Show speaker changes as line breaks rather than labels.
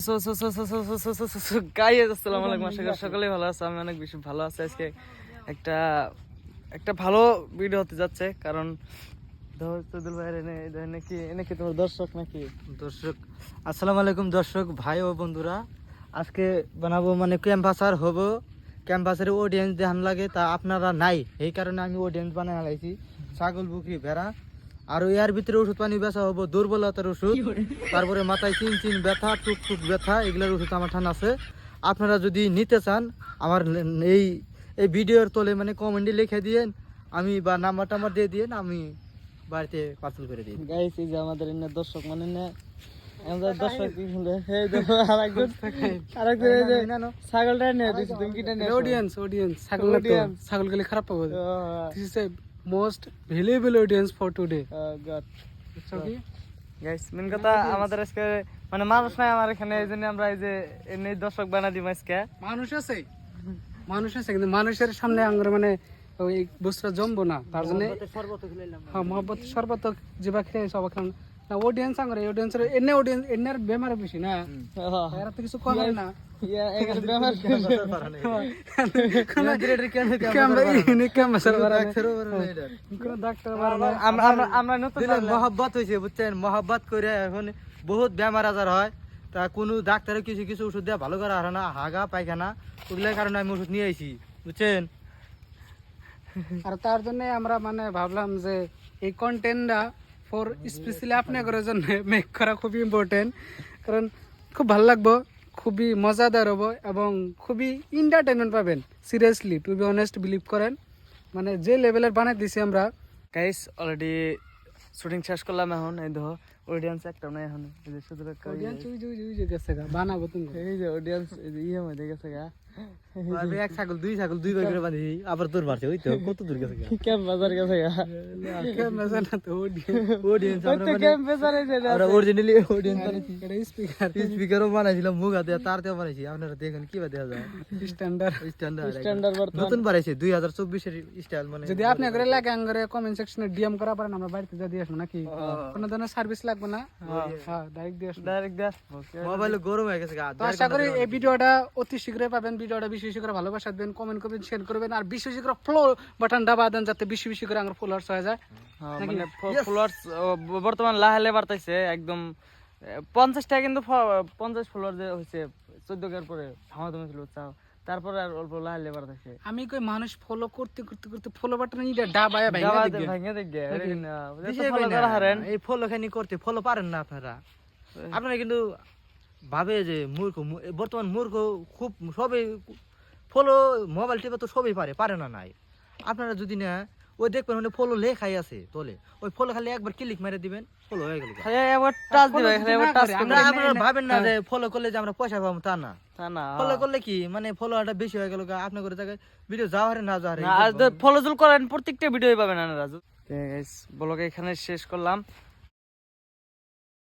আসসালামু আলাইকুম, আশা করি সকলেই ভালো আছে। আমি অনেক বেশি ভালো আছি। আজকে একটা একটা ভালো ভিডিও হতে যাচ্ছে, কারণ নাকি তোমার দর্শক নাকি
দর্শক আসসালামু আলাইকুম দর্শক ভাই ও বন্ধুরা, আজকে বানাবো মানে ক্যাম্পাসার হব। ক্যাম্পাসের অডিয়েন্স দেখান লাগে, তা আপনারা নাই, এই কারণে আমি অডিয়েন্স বানাই হালাইছি। ছাগল, বুকরি, ভেড়া, আর এর ভিতরে ওষুধ পানি বেচা হবো, দুর্বলতার ওষুধ, তারপরে মাথায় চিন ব্যথা, টুকটুক ব্যথা, এগুলোর ওষুধ আমার ঠান আছে। আপনারা যদি নিতে চান আমার এই এই ভিডিওর তলে মানে কমেন্টে লিখে দিয়েন, আমি বা নাম্বার টাম্বার দিয়ে দিয়েন, আমি বাড়িতে পার্সেল করে দিই।
গাইস এই যে আমাদের এনে দর্শক মানে না, আমাদের দর্শক কি সুন্দর। এই দেখো আরেকজন এই যে ছাগলটা নিয়ে দিছি, তুমি কিটা নিয়ে
Audience, ছাগল গেলে খারাপ পাবো। This is a most valuable audience for today.
গড
Okay?
গাইস মেন কথা আমাদের আজকে মানে মানুষ নাই আমার এখানে, এই জন্য আমরা এই যে এনে দর্শক বানা দিই আজকে।
মানুষ আছে কিন্তু মানুষের সামনে আঙ্গুর মানে ওই বস্তুটা জমবো না, তার জন্য হ্যাঁ মহব্বত শরবত যেবা খেয়ে সব খান না। অডিয়েন্স আঙ্গুর অডিয়েন্সের এনে বেমার বেশি না, এরা তো কিছু করে না।
এখানে বেমার আমরা নতুন
মহব্বত হয়েছে বুঝছেন, মহব্বত করে এখন বহুত বেমার আজার হয়, তা কোনো ডাক্তারে কিছু কিছু ওষুধ দেওয়া ভালো করা হয় না, হাগা পায়খানা ওগুলোর কারণে আমি ওষুধ নিয়ে আইছি বুঝছেন।
আর তার জন্য আমরা মানে ভাবলাম যে এই কন্টেন্টটা ফর স্পেশালি আপনাদের জন্য মেক করা খুবই ইম্পর্টেন্ট, কারণ খুব ভালো লাগবে, খুবই মজাদার হবো এবং খুবই এন্টারটেনমেন্ট পাবেন। Seriously to be honest believe করেন, মানে যে লেভেলের বানাই দিছি আমরা।
গাইস অলরেডি শুটিং শেষ করলাম, এখন এই দেখো অডিয়েন্স একটা নাই, এখন এই যে শুধু
অডিয়েন্স ওই যে গেছে গা বানাবো তুমি,
এই যে অডিয়েন্স এই যে ইয়ে মধ্যে গেছে গা।
আমি এক ছাগল দুই ভাই করে বাঁধি, আবার তোর মারছে, ওই তো কত দূর গেছে
ক্যাম্প বাজার গেছে গা।
অডিয়েন্স
ওই তো ক্যাম্প বাজার এই যে
আমরা অরিজিনালি অডিয়েন্স বানাইছি,
এটা স্পিকার
স্পিকারও বানাইছিলাম, মুখ হাতে তারতেও বানাইছি। আপনারা দেখেন কি দেখা যায়,
স্ট্যান্ডার্ড।
স্ট্যান্ডার্ড বর্তমান
নতুন বানাইছে 2024 এর স্টাইল। মানে
যদি আপনি করে লাগে আঙ্গরে কমেন্ট সেকশনে ডিএম করা পারেন, আমরা বাড়িতে যা দিয়ে আসবো নাকি, কোনো ধরনের সার্ভিস লাগবে না। হ্যাঁ ডাইরেক্ট দিয়ে আসবো,
ডাইরেক্ট দেখ
মোবাইল গরম হয়ে গেছে গা।
তো আশা করি এই ভিডিওটা অতি শীঘ্রই পাবেন। ভিডিওটা বেশি বেশি করে ভালোবাসা দেবেন, কমেন্ট করবেন, শেয়ার করবেন, আর বেশি বেশি করে ফলো বাটন দাবা দেন যাতে বেশি বেশি করে আমার ফলোয়ার্স হয়ে যায়।
মানে ফলোয়ার্স বর্তমান লাহালে বাড়তাইছে একদম 50টা, কিন্তু 50 ফলোয়ার যে হইছে 14 এর পরে থামাদমে ছিল চাও, তারপরে আর অল্প লাহালে বাড়তাইছে।
আমি কই মানুষ ফলো করতে করতে করতে ফলো বাটন নিয়ে ডাবায়া
ভাঙে দেখ ফলো করা হারেন।
এই ফলো খানি করতে ফলো পারেন না আপনারা। আপনারা কিন্তু ভাবে যে মূর্খ, বর্তমান মূর্খ খুব, সবই ফলো মোবাইল টিপে তো সবই পারে না নাই। আপনারা যদি না ওই দেখবেন মানে ফলো লেখাই আছে তলে, ওই ফলো খালি একবার ক্লিক মেরে দিবেন, ফলো হয়ে গেল।
একবার টাচ দিবে, একবার টাচ করবে।
আপনারা ভাবেন না যে ফলো করলে যে আমরা পয়সা পাবো, তা না। ফলো
না
করলে কি মানে ফলোটা বেশি হয়ে গেল, আপনার করে জায়গায় ভিডিও যাওয়া হারে না যাওয়া হারে।
ফলো করেন, প্রত্যেকটা ভিডিও পাবেন না রাজু। গাইস ব্লগ এখানে শেষ করলাম।